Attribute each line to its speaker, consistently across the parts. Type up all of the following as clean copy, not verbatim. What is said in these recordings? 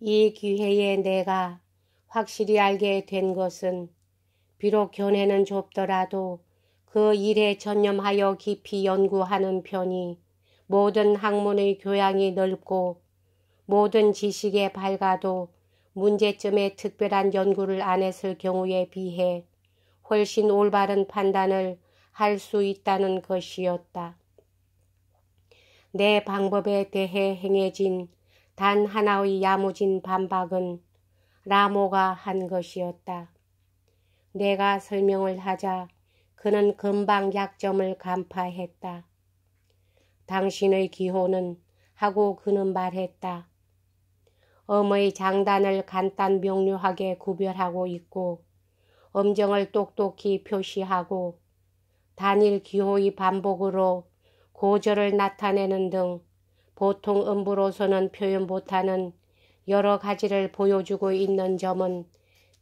Speaker 1: 이 기회에 내가 확실히 알게 된 것은 비록 견해는 좁더라도 그 일에 전념하여 깊이 연구하는 편이 모든 학문의 교양이 넓고 모든 지식에 밝아도 문제점에 특별한 연구를 안 했을 경우에 비해 훨씬 올바른 판단을 할 수 있다는 것이었다. 내 방법에 대해 행해진 단 하나의 야무진 반박은 라모가 한 것이었다. 내가 설명을 하자 그는 금방 약점을 간파했다. 당신의 기호는 하고 그는 말했다. 엄의 장단을 간단 명료하게 구별하고 있고 엄정을 똑똑히 표시하고 단일 기호의 반복으로 고절을 나타내는 등 보통 음부로서는 표현 못하는 여러 가지를 보여주고 있는 점은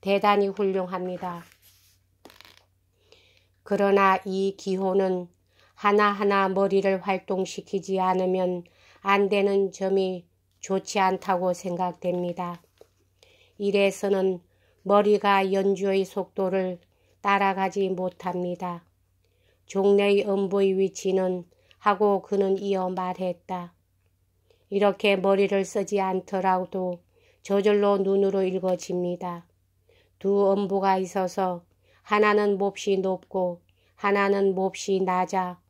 Speaker 1: 대단히 훌륭합니다. 그러나 이 기호는 하나하나 머리를 활동시키지 않으면 안 되는 점이 좋지 않다고 생각됩니다. 이래서는 머리가 연주의 속도를 따라가지 못합니다. 종래의 음부의 위치는 하고 그는 이어 말했다. 이렇게 머리를 쓰지 않더라도 저절로 눈으로 읽어집니다. 두 음부가 있어서 하나는 몹시 높고 하나는 몹시 낮아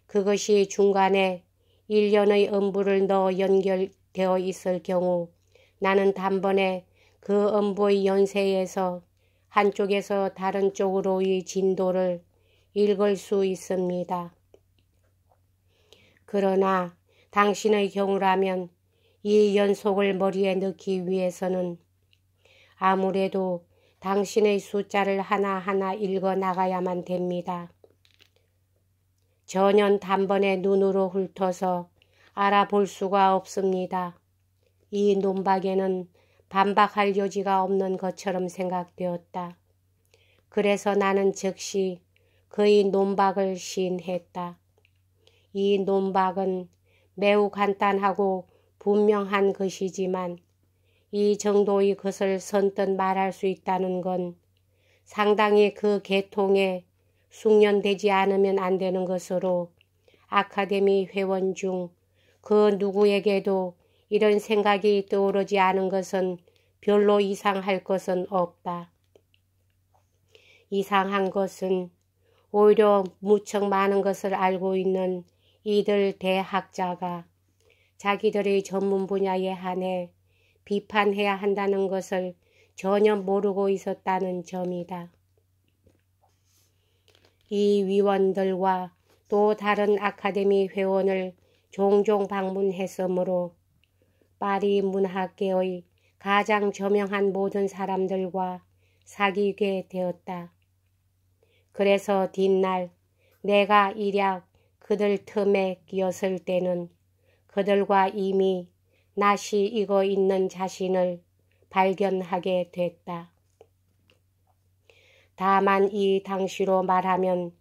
Speaker 1: 그것이 중간에 일련의 음부를 넣어 연결되어 있을 경우 나는 단번에 그 음부의 연세에서 한쪽에서 다른 쪽으로의 진도를 읽을 수 있습니다. 그러나 당신의 경우라면 이 연속을 머리에 넣기 위해서는 아무래도 당신의 숫자를 하나하나 읽어 나가야만 됩니다. 전혀 단번에 눈으로 훑어서 알아볼 수가 없습니다. 이 논박에는 반박할 여지가 없는 것처럼 생각되었다. 그래서 나는 즉시 그의 논박을 시인했다. 이 논박은 매우 간단하고 분명한 것이지만 이 정도의 것을 선뜻 말할 수 있다는 건 상당히 그 계통에 숙련되지 않으면 안 되는 것으로 아카데미 회원 중 그 누구에게도 이런 생각이 떠오르지 않은 것은 별로 이상할 것은 없다. 이상한 것은 오히려 무척 많은 것을 알고 있는 이들 대학자가 자기들의 전문 분야에 한해 비판해야 한다는 것을 전혀 모르고 있었다는 점이다. 이 위원들과 또 다른 아카데미 회원을 종종 방문했으므로 파리 문학계의 가장 저명한 모든 사람들과 사귀게 되었다. 그래서 뒷날 내가 일약 그들 틈에 끼었을 때는 그들과 이미 낯이 익어 있는 자신을 발견하게 됐다. 다만 이 당시로 말하면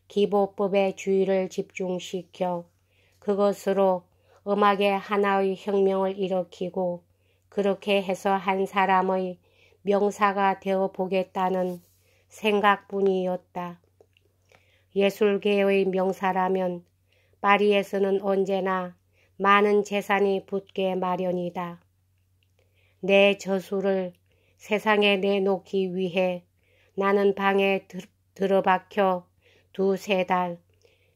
Speaker 1: 기보법의 주의를 집중시켜 그것으로 음악의 하나의 혁명을 일으키고 그렇게 해서 한 사람의 명사가 되어 보겠다는 생각뿐이었다. 예술계의 명사라면 파리에서는 언제나 많은 재산이 붙게 마련이다. 내 저술을 세상에 내놓기 위해 나는 방에 들어박혀 2-3달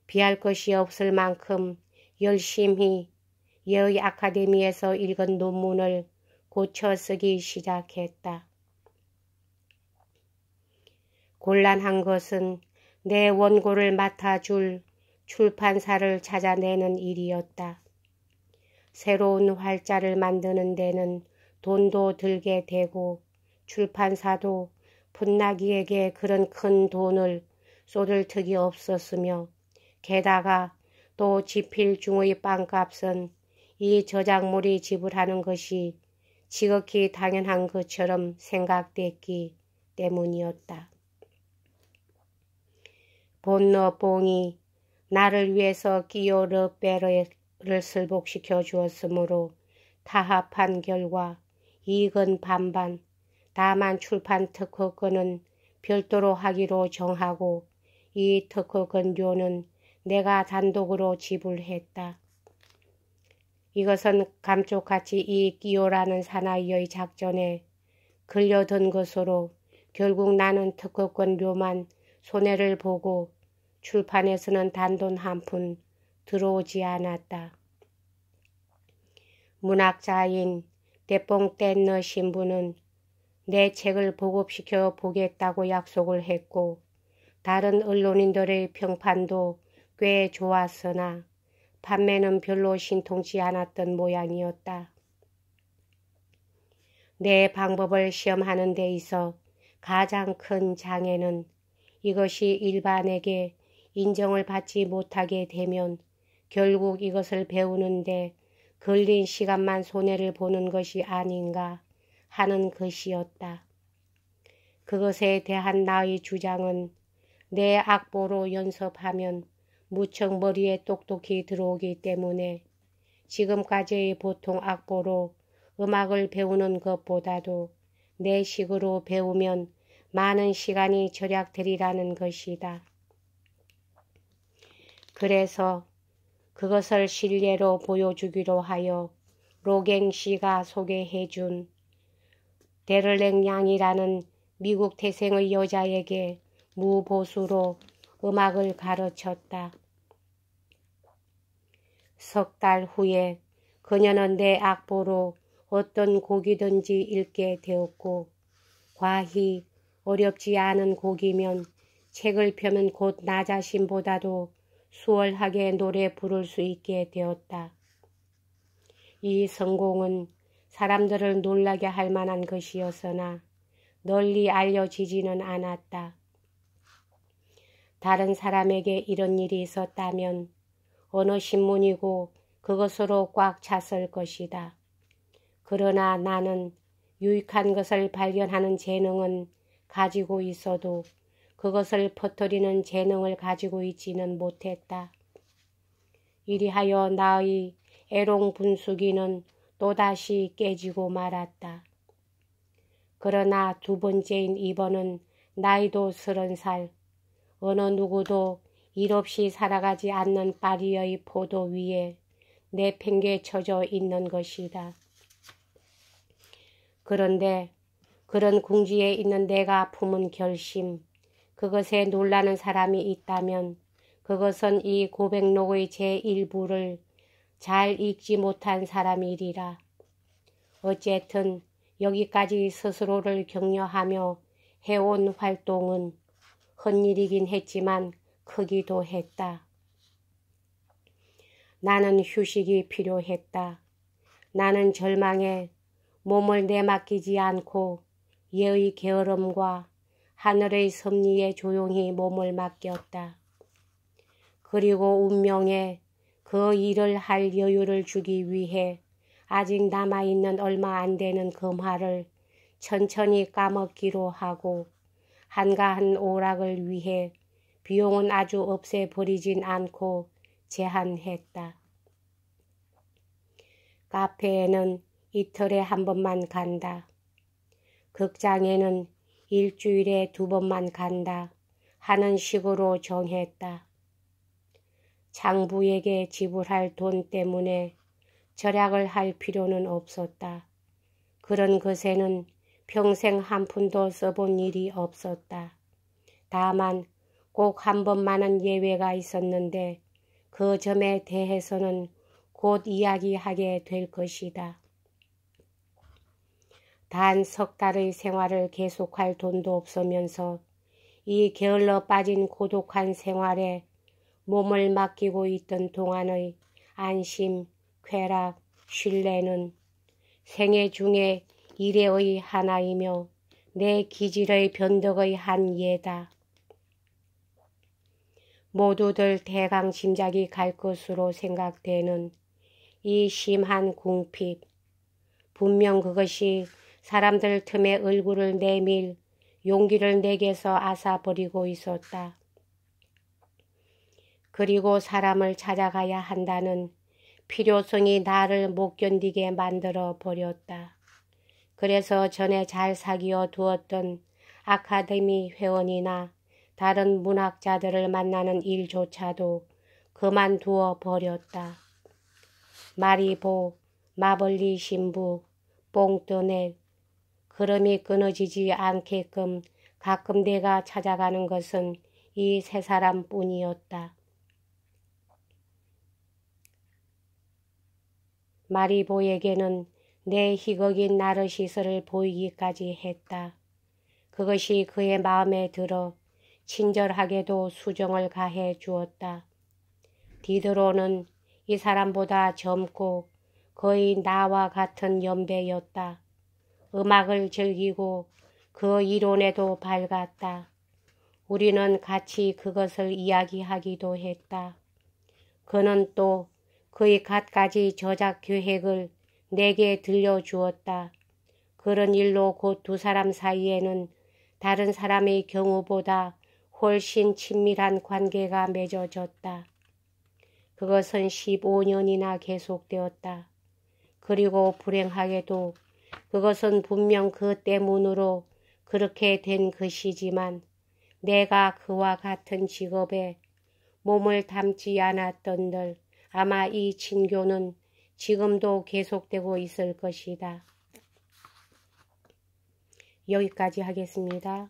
Speaker 1: 비할 것이 없을 만큼 열심히 예의 아카데미에서 읽은 논문을 고쳐 쓰기 시작했다. 곤란한 것은 내 원고를 맡아줄 출판사를 찾아내는 일이었다. 새로운 활자를 만드는 데는 돈도 들게 되고 출판사도 풋나기에게 그런 큰 돈을 쏟을 턱이 없었으며 게다가 또 집필 중의 빵값은 이 저작물이 지불하는 것이 지극히 당연한 것처럼 생각됐기 때문이었다. 본너뽕이 나를 위해서 끼오 르베르를 슬복시켜 주었으므로 타합한 결과 이익은 반반. 다만 출판 특허권은 별도로 하기로 정하고 이 특허권료는 내가 단독으로 지불했다. 이것은 감쪽같이 이 끼오라는 사나이의 작전에 걸려든 것으로 결국 나는 특허권료만 손해를 보고 출판에서는 단돈 한 푼 들어오지 않았다. 문학자인 데뽕 댄너 신부는 내 책을 보급시켜 보겠다고 약속을 했고 다른 언론인들의 평판도 꽤 좋았으나 판매는 별로 신통치 않았던 모양이었다. 내 방법을 시험하는 데 있어 가장 큰 장애는 이것이 일반에게 인정을 받지 못하게 되면 결국 이것을 배우는데 걸린 시간만 손해를 보는 것이 아닌가 하는 것이었다. 그것에 대한 나의 주장은 내 악보로 연습하면 무척 머리에 똑똑히 들어오기 때문에 지금까지의 보통 악보로 음악을 배우는 것보다도 내 식으로 배우면 많은 시간이 절약되리라는 것이다. 그래서 그것을 실례로 보여주기로 하여 로갱 씨가 소개해준 데를랭 양이라는 미국 태생의 여자에게 무보수로 음악을 가르쳤다. 석 달 후에 그녀는 내 악보로 어떤 곡이든지 읽게 되었고 과히 어렵지 않은 곡이면 책을 펴면 곧 나 자신보다도 수월하게 노래 부를 수 있게 되었다. 이 성공은 사람들을 놀라게 할 만한 것이었으나 널리 알려지지는 않았다. 다른 사람에게 이런 일이 있었다면 어느 신문이고 그것으로 꽉 찼을 것이다. 그러나 나는 유익한 것을 발견하는 재능은 가지고 있어도 그것을 퍼뜨리는 재능을 가지고 있지는 못했다. 이리하여 나의 애롱분수기는 또다시 깨지고 말았다. 그러나 두 번째인 이번은 나이도 30살, 어느 누구도 일 없이 살아가지 않는 파리의 포도 위에 내팽개쳐져 있는 것이다. 그런데 그런 궁지에 있는 내가 품은 결심, 그것에 놀라는 사람이 있다면 그것은 이 고백록의 제1부를 잘 읽지 못한 사람이리라. 어쨌든 여기까지 스스로를 격려하며 해온 활동은 헛일이긴 했지만 크기도 했다. 나는 휴식이 필요했다. 나는 절망에 몸을 내맡기지 않고 예의 게으름과 하늘의 섭리에 조용히 몸을 맡겼다. 그리고 운명에 그 일을 할 여유를 주기 위해 아직 남아있는 얼마 안 되는 금화를 천천히 까먹기로 하고 한가한 오락을 위해 비용은 아주 없애버리진 않고 제한했다. 카페에는 이틀에 한 번만 간다. 극장에는 일주일에 2번만 간다 하는 식으로 정했다. 장부에게 지불할 돈 때문에 절약을 할 필요는 없었다. 그런 것에는 평생 한 푼도 써본 일이 없었다. 다만 꼭 한 번만은 예외가 있었는데 그 점에 대해서는 곧 이야기하게 될 것이다. 단 3달의 생활을 계속할 돈도 없으면서 이 게을러 빠진 고독한 생활에 몸을 맡기고 있던 동안의 안심, 쾌락, 쉴레는 생애 중에 일회의 하나이며 내 기질의 변덕의 한 예다. 모두들 대강 짐작이 갈 것으로 생각되는 이 심한 궁핍, 분명 그것이 사람들 틈에 얼굴을 내밀 용기를 내게서 앗아버리고 있었다. 그리고 사람을 찾아가야 한다는 필요성이 나를 못 견디게 만들어 버렸다. 그래서 전에 잘 사귀어 두었던 아카데미 회원이나 다른 문학자들을 만나는 일조차도 그만두어 버렸다. 마리보, 마블리 신부, 뽕뜨넷, 걸음이 끊어지지 않게끔 가끔 내가 찾아가는 것은 이 세 사람뿐이었다. 마리보에게는 내 희극인 나르시스를 보이기까지 했다. 그것이 그의 마음에 들어 친절하게도 수정을 가해 주었다. 디드로는 이 사람보다 젊고 거의 나와 같은 연배였다. 음악을 즐기고 그 이론에도 밝았다. 우리는 같이 그것을 이야기하기도 했다. 그는 또 그의 갖가지 저작 계획을 내게 들려주었다. 그런 일로 곧 두 사람 사이에는 다른 사람의 경우보다 훨씬 친밀한 관계가 맺어졌다. 그것은 15년이나 계속되었다. 그리고 불행하게도 그것은 분명 그 때문으로 그렇게 된 것이지만 내가 그와 같은 직업에 몸을 담지 않았던들 아마 이 친교는 지금도 계속되고 있을 것이다. 여기까지 하겠습니다.